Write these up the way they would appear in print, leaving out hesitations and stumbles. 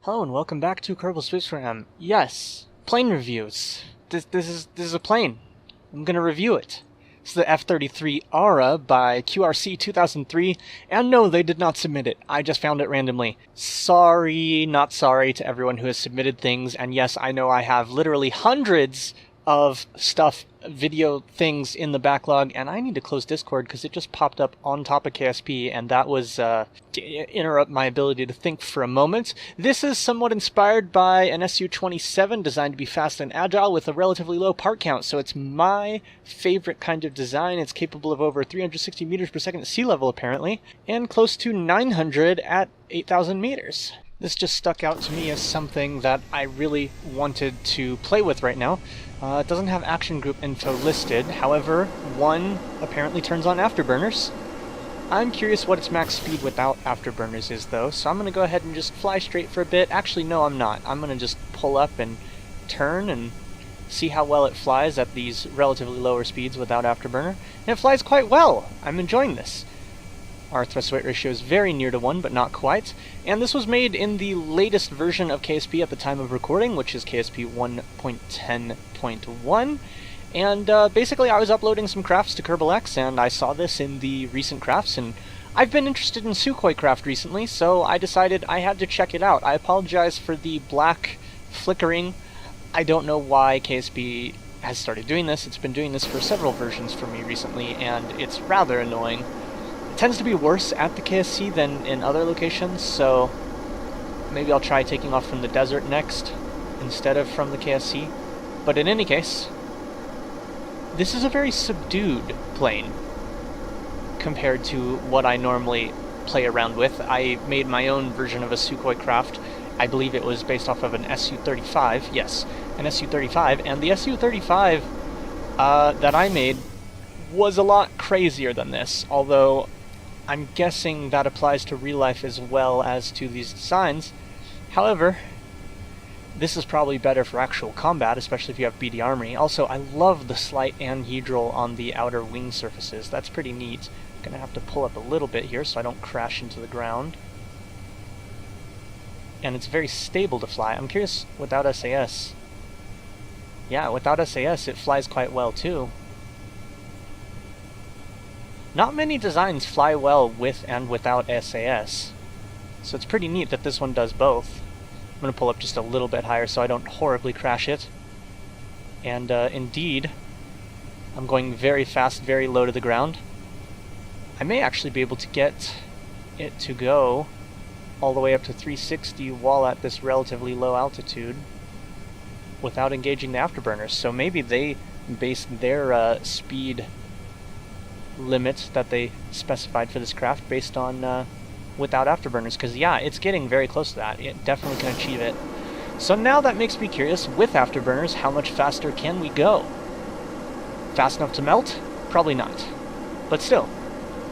Hello and welcome back to Kerbal Space Program. Yes, plane reviews. This is a plane. I'm gonna review it. It's the F-33 Aura by QRC 2003, and no, they did not submit it. I just found it randomly. Sorry, not sorry to everyone who has submitted things, and yes, I know I have literally hundreds of video things in the backlog, and I need to close Discord because it just popped up on top of KSP, and that was to interrupt my ability to think for a moment. This is somewhat inspired by an Su-27 designed to be fast and agile with a relatively low part count, so it's my favorite kind of design. It's capable of over 360 meters per second at sea level, apparently, and close to 900 at 8,000 meters. This just stuck out to me as something that I really wanted to play with right now. It doesn't have action group info listed, however, one apparently turns on afterburners. I'm curious what its max speed without afterburners is though, so I'm going to go ahead and just fly straight for a bit. Actually, no, I'm not. I'm going to just pull up and turn and see how well it flies at these relatively lower speeds without afterburner. And it flies quite well! I'm enjoying this. Our thrust-to-weight ratio is very near to 1, but not quite. And this was made in the latest version of KSP at the time of recording, which is KSP 1.10.1. And basically I was uploading some crafts to Kerbal X, and I saw this in the recent crafts, and I've been interested in Sukhoi craft recently, so I decided I had to check it out. I apologize for the black flickering. I don't know why KSP has started doing this. It's been doing this for several versions for me recently, and it's rather annoying. Tends to be worse at the KSC than in other locations, so maybe I'll try taking off from the desert next instead of from the KSC. But in any case, this is a very subdued plane compared to what I normally play around with. I made my own version of a Sukhoi craft. I believe it was based off of an Su-35. Yes, an Su-35, and the Su-35 that I made was a lot crazier than this, although I'm guessing that applies to real life as well as to these designs. However, this is probably better for actual combat, especially if you have BD armory. Also, I love the slight anhedral on the outer wing surfaces. That's pretty neat. I'm gonna have to pull up a little bit here so I don't crash into the ground. And it's very stable to fly. I'm curious, without SAS. Yeah, without SAS it flies quite well too. Not many designs fly well with and without SAS, so it's pretty neat that this one does both. I'm going to pull up just a little bit higher so I don't horribly crash it. And indeed, I'm going very fast, very low to the ground. I may actually be able to get it to go all the way up to 360 while at this relatively low altitude without engaging the afterburners, so maybe they based their speed limit that they specified for this craft based on without afterburners, because yeah, it's getting very close to that. It definitely can achieve it. So now that makes me curious, with afterburners, how much faster can we go? Fast enough to melt? Probably not. But still,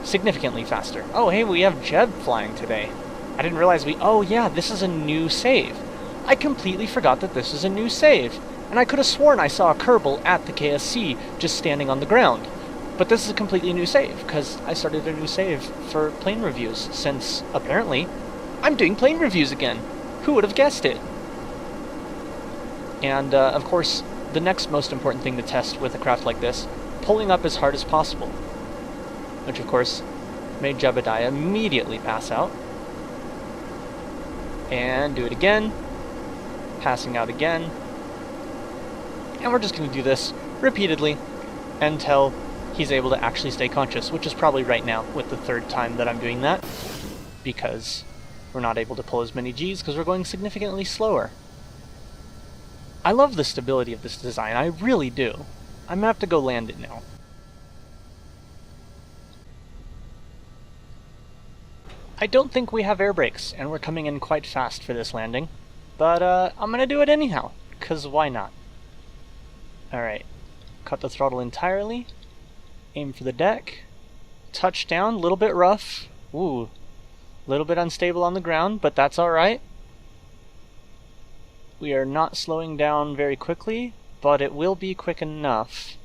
significantly faster. Oh hey, we have Jeb flying today. I didn't realize oh yeah, this is a new save. I completely forgot that this is a new save. And I could have sworn I saw a Kerbal at the KSC just standing on the ground. But this is a completely new save, because I started a new save for plane reviews, since, apparently, I'm doing plane reviews again. Who would have guessed it? And, of course, the next most important thing to test with a craft like this, pulling up as hard as possible. Which, of course, made Jebediah immediately pass out. And do it again. Passing out again. And we're just going to do this repeatedly until he's able to actually stay conscious, which is probably right now with the third time that I'm doing that, because we're not able to pull as many Gs because we're going significantly slower. I love the stability of this design, I really do. I'm gonna have to go land it now. I don't think we have air brakes, and we're coming in quite fast for this landing, but I'm gonna do it anyhow, because why not? Alright, cut the throttle entirely. Aim for the deck. Touchdown, a little bit rough. Ooh, a little bit unstable on the ground, but that's alright. We are not slowing down very quickly, but it will be quick enough.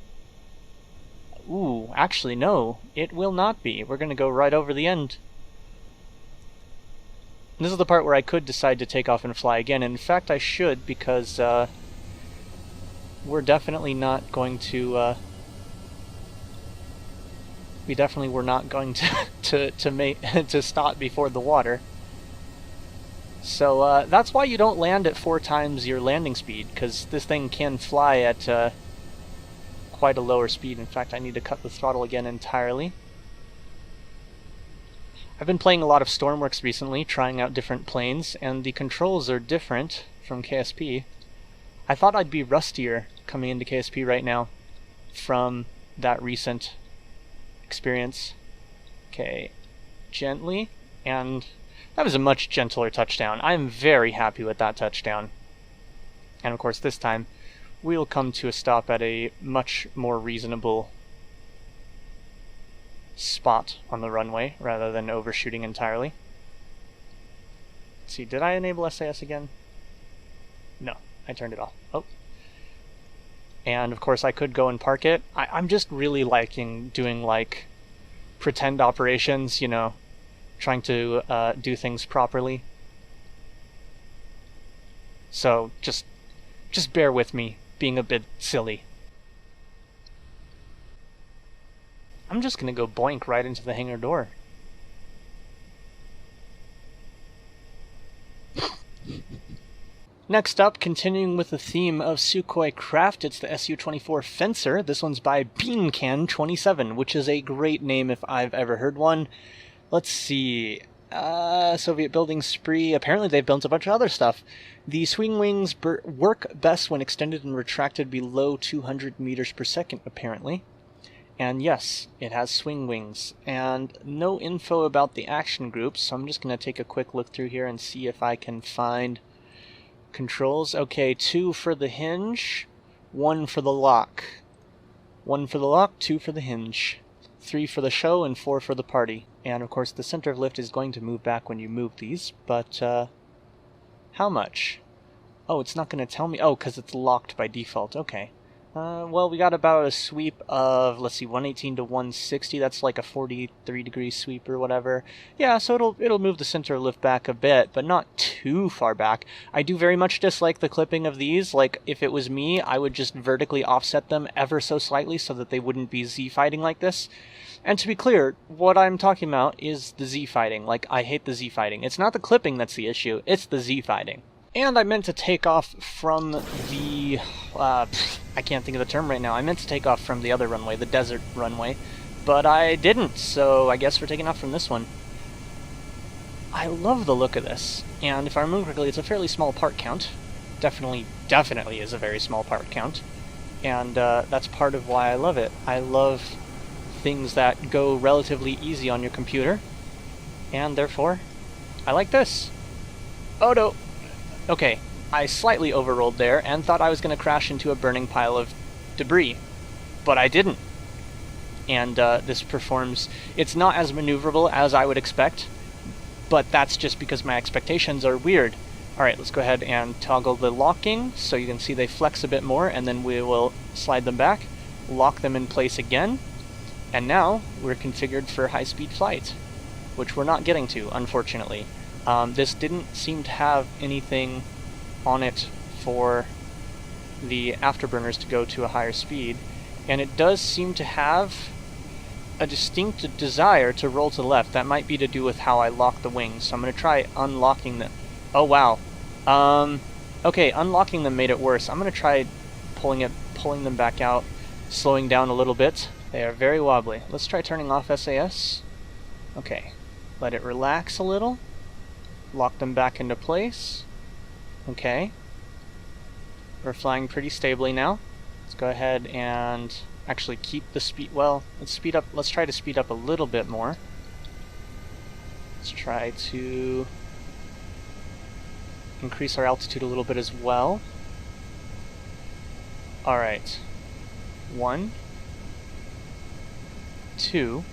Ooh, actually no, it will not be. We're going to go right over the end. This is the part where I could decide to take off and fly again. In fact, I should, because we're definitely not going to... we definitely were not going to stop before the water. So that's why you don't land at 4 times your landing speed, because this thing can fly at quite a lower speed. In fact, I need to cut the throttle again entirely. I've been playing a lot of Stormworks recently, trying out different planes, and the controls are different from KSP. I thought I'd be rustier coming into KSP right now from that recent experience. Okay, gently, and that was a much gentler touchdown. I'm very happy with that touchdown. And of course this time we'll come to a stop at a much more reasonable spot on the runway rather than overshooting entirely. Let's see, did I enable SAS again? No, I turned it off. Oh. And of course I could go and park it. I'm just really liking doing like pretend operations, you know, trying to do things properly. So just bear with me being a bit silly. I'm just gonna go boink right into the hangar door. Next up, continuing with the theme of Sukhoi craft, it's the Su-24 Fencer. This one's by Beancan27, which is a great name if I've ever heard one. Let's see. Soviet building spree. Apparently they've built a bunch of other stuff. The swing wings work best when extended and retracted below 200 meters per second, apparently. And yes, it has swing wings. And no info about the action groups, so I'm just going to take a quick look through here and see if I can find controls. Okay, 2 for the hinge, 1 for the lock. 1 for the lock, 2 for the hinge. 3 for the show, and 4 for the party. And of course the center of lift is going to move back when you move these, but how much? Oh, it's not going to tell me. Oh, because it's locked by default. Okay. Well, we got about a sweep of, let's see, 118 to 160. That's like a 43-degree sweep or whatever. Yeah, so it'll move the center of lift back a bit, but not too far back. I do very much dislike the clipping of these. Like, if it was me, I would just vertically offset them ever so slightly so that they wouldn't be Z-fighting like this. And to be clear, what I'm talking about is the Z-fighting. Like, I hate the Z-fighting. It's not the clipping that's the issue, it's the Z-fighting. And I meant to take off from the... I can't think of the term right now. I meant to take off from the other runway, the desert runway, but I didn't, so I guess we're taking off from this one. I love the look of this, and if I remember correctly, it's a fairly small part count. Definitely is a very small part count, and that's part of why I love it. I love things that go relatively easy on your computer, and therefore, I like this. Oh no! Okay, I slightly overrolled there and thought I was going to crash into a burning pile of debris, but I didn't. And this performs... It's not as maneuverable as I would expect, but that's just because my expectations are weird. Alright, let's go ahead and toggle the locking so you can see they flex a bit more, and then we will slide them back, lock them in place again, and now we're configured for high-speed flight, which we're not getting to, unfortunately. This didn't seem to have anything on it for the afterburners to go to a higher speed, and it does seem to have a distinct desire to roll to the left. That might be to do with how I lock the wings, so I'm going to try unlocking them. Oh wow. Okay, unlocking them made it worse. I'm going to try pulling them back out, slowing down a little bit. They are very wobbly. Let's try turning off SAS. Okay, let it relax a little. Lock them back into place. Okay. We're flying pretty stably now. Let's go ahead and actually keep the speed. Well, let's speed up. Let's try to speed up a little bit more. Let's try to increase our altitude a little bit as well. Alright. 1, 2.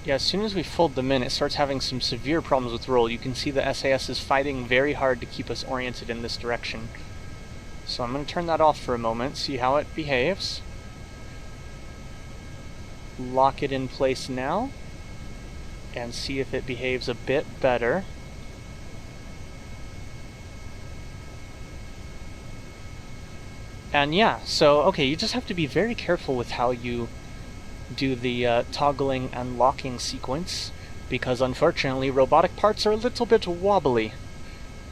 Yeah, as soon as we fold them in, it starts having some severe problems with roll. You can see the SAS is fighting very hard to keep us oriented in this direction. So I'm going to turn that off for a moment, see how it behaves. Lock it in place now. and see if it behaves a bit better. And yeah, so, okay, you just have to be very careful with how you do the toggling and locking sequence, because unfortunately robotic parts are a little bit wobbly.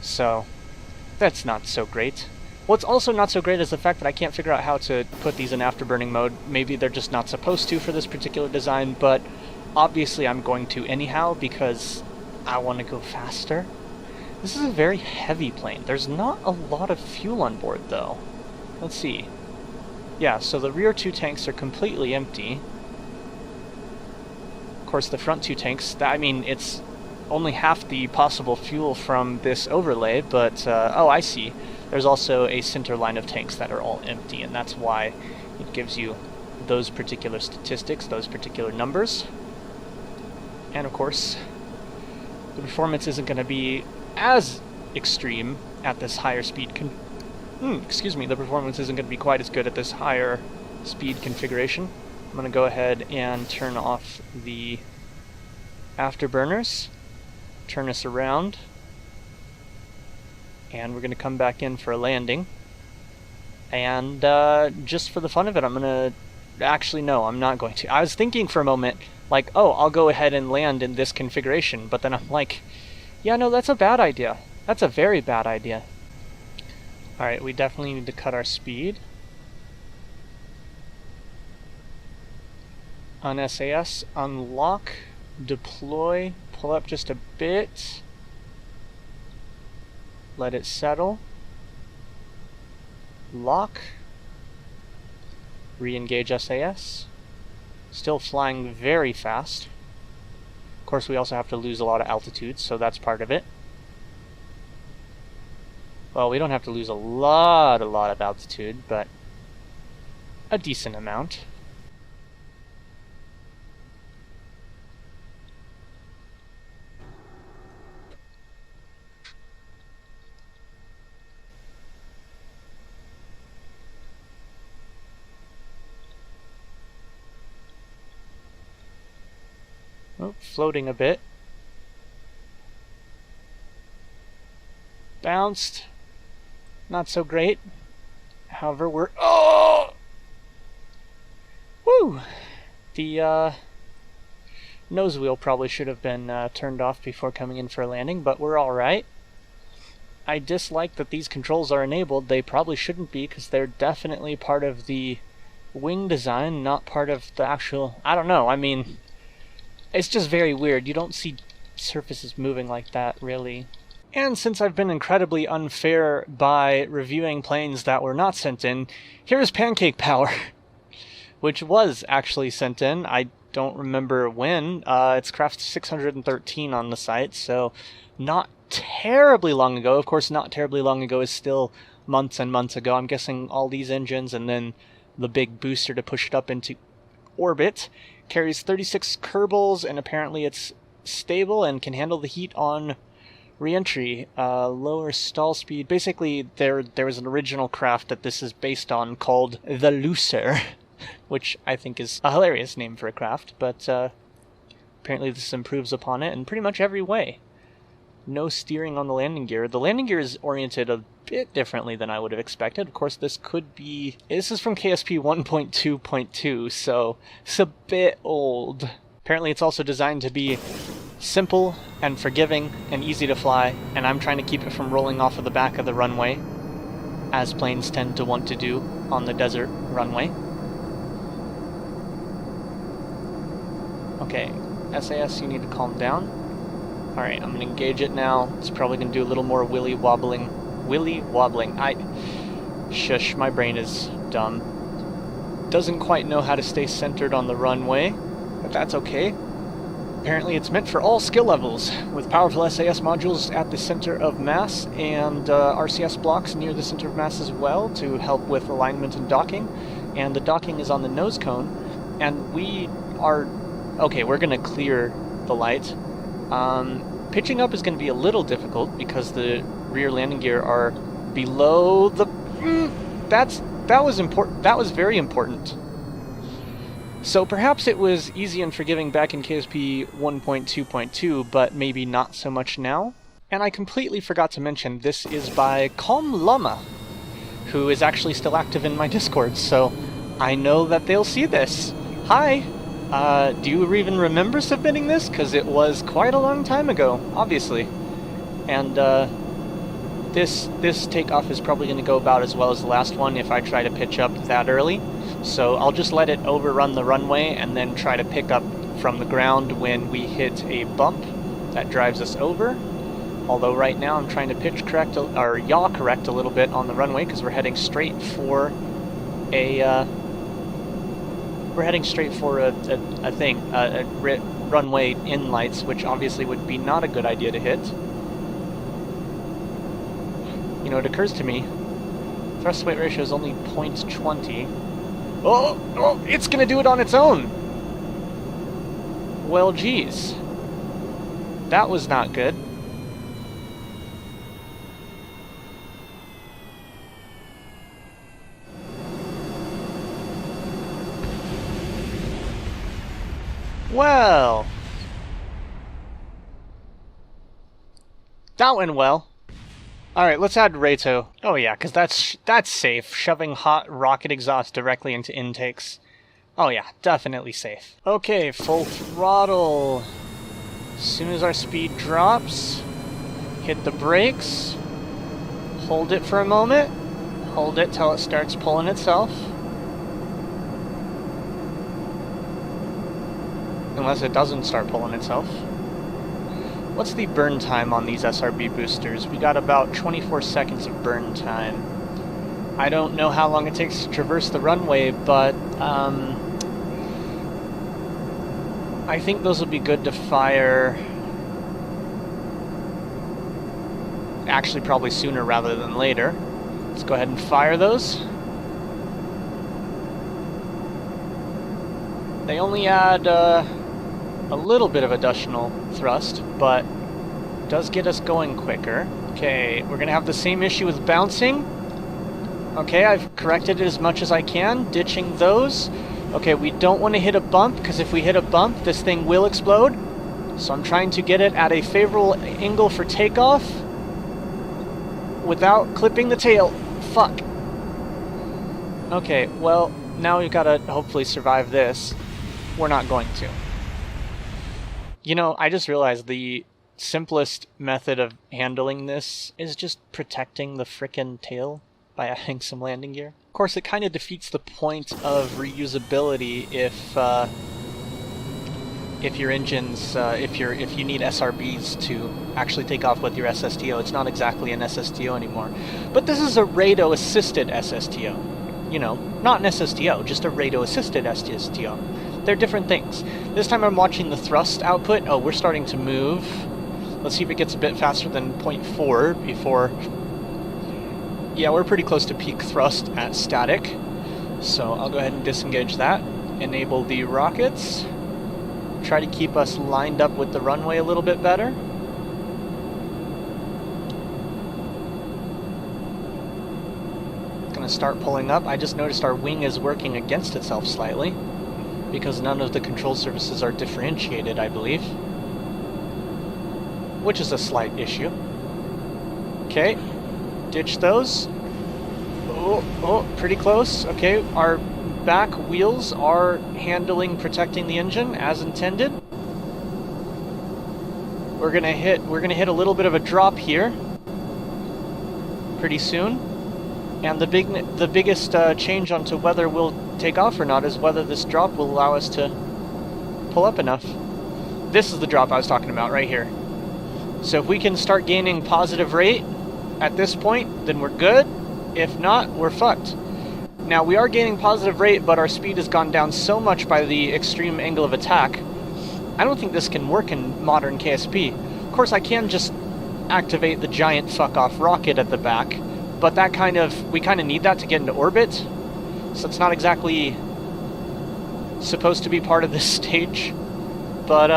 So, that's not so great. What's also not so great is the fact that I can't figure out how to put these in afterburning mode. Maybe they're just not supposed to for this particular design, but obviously I'm going to anyhow because I want to go faster. This is a very heavy plane. There's not a lot of fuel on board, though. Let's see. Yeah, so the rear two tanks are completely empty. Of course, the front two tanks, I mean, it's only half the possible fuel from this overlay, but, oh, I see. There's also a center line of tanks that are all empty, and that's why it gives you those particular statistics, those particular numbers. And, of course, the performance isn't going to be as extreme at this higher speed excuse me, the performance isn't going to be quite as good at this higher speed configuration. I'm going to go ahead and turn off the afterburners, turn us around, and we're going to come back in for a landing. And just for the fun of it, I'm going to... Actually, no, I'm not going to. I was thinking for a moment, like, oh, I'll go ahead and land in this configuration, but then I'm like, yeah, no, that's a bad idea. That's a very bad idea. Alright, we definitely need to cut our speed. On SAS, unlock, deploy, pull up just a bit, let it settle, lock, re-engage SAS, still flying very fast. Of course, we also have to lose a lot of altitude, so that's part of it. Well, we don't have to lose a lot of altitude, but a decent amount. Oh, floating a bit. Bounced. Not so great. However, we're... Oh! Woo! The nose wheel probably should have been turned off before coming in for a landing, but we're alright. I dislike that these controls are enabled. They probably shouldn't be, because they're definitely part of the wing design, not part of the actual... I don't know, I mean... It's just very weird. You don't see surfaces moving like that, really. And since I've been incredibly unfair by reviewing planes that were not sent in, here's Pancake Power, which was actually sent in. I don't remember when. It's Craft 613 on the site, so not terribly long ago. Of course, not terribly long ago is still months and months ago. I'm guessing all these engines and then the big booster to push it up into orbit carries 36 Kerbals, and apparently it's stable and can handle the heat on re-entry, lower stall speed. Basically, there was an original craft that this is based on called the Looser, which I think is a hilarious name for a craft, but apparently this improves upon it in pretty much every way. No steering on the landing gear. The landing gear is oriented a bit differently than I would have expected. Of course, this is from KSP 1.2.2, so it's a bit old. Apparently, it's also designed to be simple and forgiving and easy to fly, and I'm trying to keep it from rolling off of the back of the runway, as planes tend to want to do on the desert runway. Okay, SAS, you need to calm down. Alright, I'm going to engage it now. It's probably going to do a little more willy wobbling. Shush, my brain is dumb. Doesn't quite know how to stay centered on the runway, but that's okay. Apparently it's meant for all skill levels, with powerful SAS modules at the center of mass, and RCS blocks near the center of mass as well to help with alignment and docking. And the docking is on the nose cone, and we are... Okay, we're going to clear the light. Pitching up is going to be a little difficult because the rear landing gear are below the... That was important. That was very important. So perhaps it was easy and forgiving back in KSP 1.2.2, but maybe not so much now? And I completely forgot to mention, this is by Calm Llama, who is actually still active in my Discord, so I know that they'll see this. Hi! Do you even remember submitting this? Because it was quite a long time ago, obviously. And, this takeoff is probably going to go about as well as the last one if I try to pitch up that early. So I'll just let it overrun the runway and then try to pick up from the ground when we hit a bump that drives us over. Although right now I'm trying to pitch correct, or yaw correct a little bit on the runway because we're heading straight for a runway in lights, which obviously would be not a good idea to hit. You know, it occurs to me, thrust to weight ratio is only 0.20. Oh, it's gonna do it on its own! Well, geez. That was not good. Well, that went well. Alright, let's add Rato. Oh yeah, because that's safe, shoving hot rocket exhaust directly into intakes. Oh yeah, definitely safe. Okay, full throttle. As soon as our speed drops, hit the brakes, hold it for a moment, hold it till it starts pulling itself. Unless it doesn't start pulling itself. What's the burn time on these SRB boosters? We got about 24 seconds of burn time. I don't know how long it takes to traverse the runway, but I think those will be good to fire actually probably sooner rather than later. Let's go ahead and fire those. They only add a little bit of additional thrust, but does get us going quicker. Okay, we're gonna have the same issue with bouncing. Okay, I've corrected it as much as I can, ditching those. Okay, we don't want to hit a bump, because if we hit a bump, this thing will explode. So I'm trying to get it at a favorable angle for takeoff without clipping the tail. Fuck. Okay, well, now we've got to hopefully survive this. We're not going to. You know, I just realized the simplest method of handling this is just protecting the frickin' tail by adding some landing gear. Of course, it kind of defeats the point of reusability if your engines, if you need SRBs to actually take off with your SSTO. It's not exactly an SSTO anymore. But this is a Rado-assisted SSTO. You know, not an SSTO, just a Rado-assisted SSTO. They're different things. This time I'm watching the thrust output. Oh, we're starting to move. Let's see if it gets a bit faster than 0.4 before... Yeah, we're pretty close to peak thrust at static. So I'll go ahead and disengage that. Enable the rockets. Try to keep us lined up with the runway a little bit better. Gonna start pulling up. I just noticed our wing is working against itself slightly, because none of the control surfaces are differentiated, I believe. Which is a slight issue. Okay, ditch those. Oh, pretty close. Okay, our back wheels are handling, protecting the engine as intended. We're gonna hit a little bit of a drop here pretty soon. And the biggest change onto whether we'll take off or not is whether this drop will allow us to pull up enough. This is the drop I was talking about right here. So if we can start gaining positive rate at this point, then we're good. If not, we're fucked. Now, we are gaining positive rate, but our speed has gone down so much by the extreme angle of attack. I don't think this can work in modern KSP. Of course, I can just activate the giant fuck-off rocket at the back, but we kind of need that to get into orbit, so it's not exactly supposed to be part of this stage. But,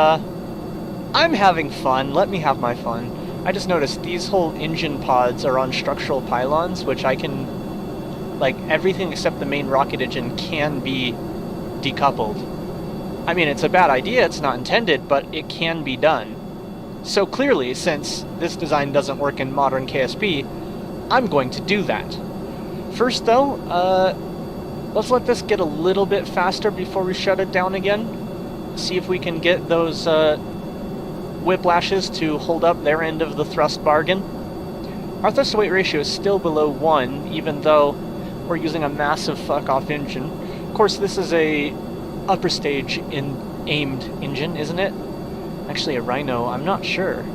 I'm having fun. Let me have my fun. I just noticed these whole engine pods are on structural pylons, which I can... Like, everything except the main rocket engine can be decoupled. I mean, it's a bad idea, it's not intended, but it can be done. So clearly, since this design doesn't work in modern KSP, I'm going to do that. First though, let's let this get a little bit faster before we shut it down again. See if we can get those whiplashes to hold up their end of the thrust bargain. Our thrust to weight ratio is still below 1, even though we're using a massive fuck-off engine. Of course, this is a upper stage aimed engine, isn't it? Actually, a Rhino, I'm not sure.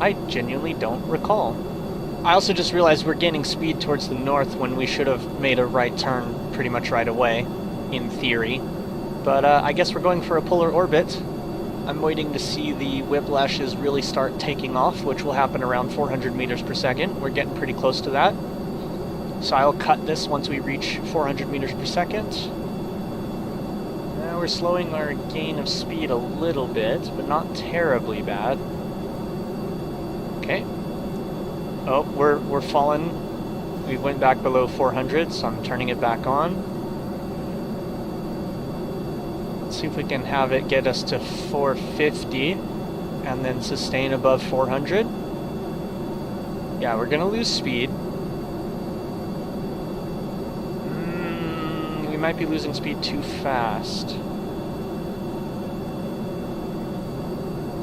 I genuinely don't recall. I also just realized we're gaining speed towards the north when we should have made a right turn pretty much right away, in theory. But I guess we're going for a polar orbit. I'm waiting to see the whiplashes really start taking off, which will happen around 400 meters per second. We're getting pretty close to that. So I'll cut this once we reach 400 meters per second. Now we're slowing our gain of speed a little bit, but not terribly bad. Okay. Oh, we're falling. We went back below 400, so I'm turning it back on. Let's see if we can have it get us to 450 and then sustain above 400. Yeah, we're gonna lose speed. We might be losing speed too fast.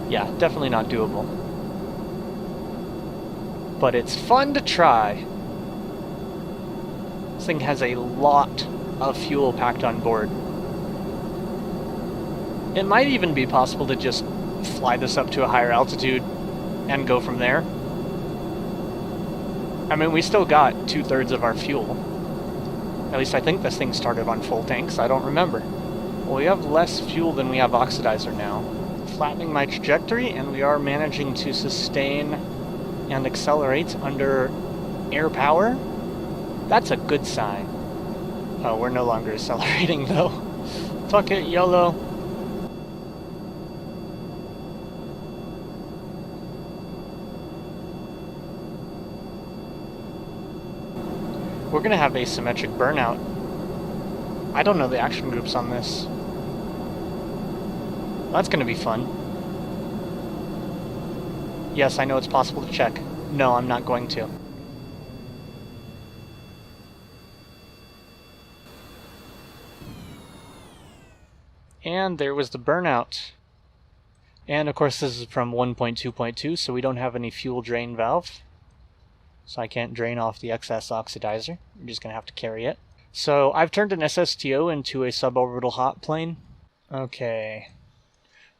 Yeah, definitely not doable. But it's fun to try. This thing has a lot of fuel packed on board. It might even be possible to just fly this up to a higher altitude and go from there. I mean, we still got 2/3 of our fuel. At least I think this thing started on full tanks. I don't remember. Well, we have less fuel than we have oxidizer now. Flattening my trajectory, and we are managing to sustain and accelerate under air power. That's a good sign. Oh, we're no longer accelerating though. Fuck it, YOLO. We're gonna have asymmetric burnout. I don't know the action groups on this. That's gonna be fun. Yes, I know it's possible to check. No, I'm not going to. And there was the burnout. And of course this is from 1.2.2, so we don't have any fuel drain valve. So I can't drain off the excess oxidizer. I'm just going to have to carry it. So I've turned an SSTO into a suborbital hot plane. Okay.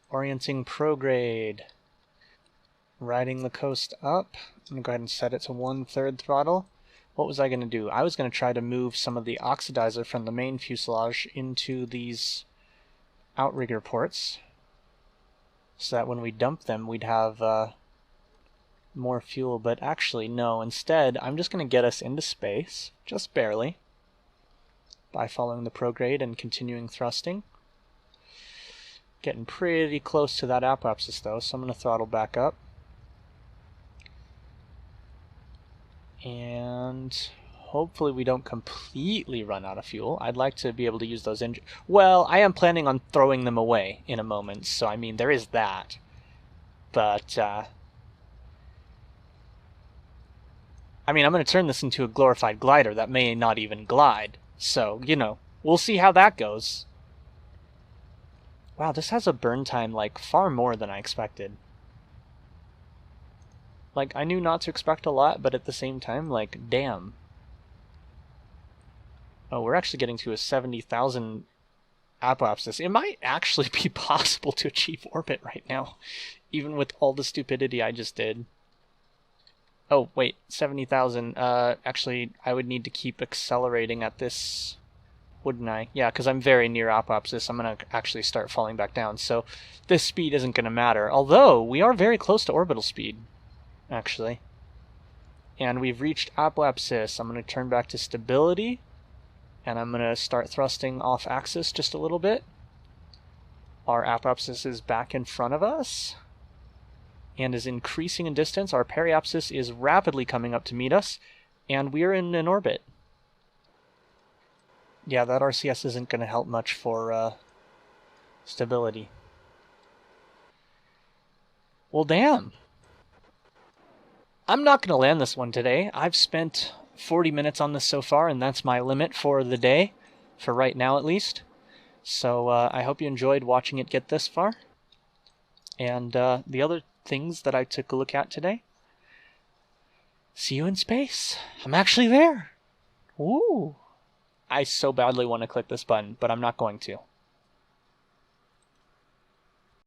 Orienting prograde. Riding the coast up. I'm going to go ahead and set it to 1/3 throttle. What was I going to do? I was going to try to move some of the oxidizer from the main fuselage into these outrigger ports, so that when we dump them, we'd have more fuel. But actually, no. Instead, I'm just going to get us into space, just barely, by following the prograde and continuing thrusting. Getting pretty close to that apoapsis, though, so I'm going to throttle back up. And hopefully we don't completely run out of fuel. I'd like to be able to use those engines. Well, I am planning on throwing them away in a moment, so I mean, there is that. But, I mean, I'm going to turn this into a glorified glider that may not even glide. So, you know, we'll see how that goes. Wow, this has a burn time, like, far more than I expected. Like, I knew not to expect a lot, but at the same time, like, damn. Oh, we're actually getting to a 70,000 apoapsis. It might actually be possible to achieve orbit right now, even with all the stupidity I just did. Oh, wait, 70,000. Actually, I would need to keep accelerating at this, wouldn't I? Yeah, because I'm very near apoapsis. I'm going to actually start falling back down, so this speed isn't going to matter. Although, we are very close to orbital speed, actually. And we've reached apoapsis. I'm going to turn back to stability, and I'm going to start thrusting off axis just a little bit. Our apoapsis is back in front of us and is increasing in distance. Our periapsis is rapidly coming up to meet us, and we're in an orbit. Yeah, that RCS isn't going to help much for Stability. Well, damn. I'm not going to land this one today. I've spent 40 minutes on this so far, and that's my limit for the day, for right now at least. So I hope you enjoyed watching it get this far. And the other things that I took a look at today. See you in space. I'm actually there. Woo! I so badly want to click this button, but I'm not going to.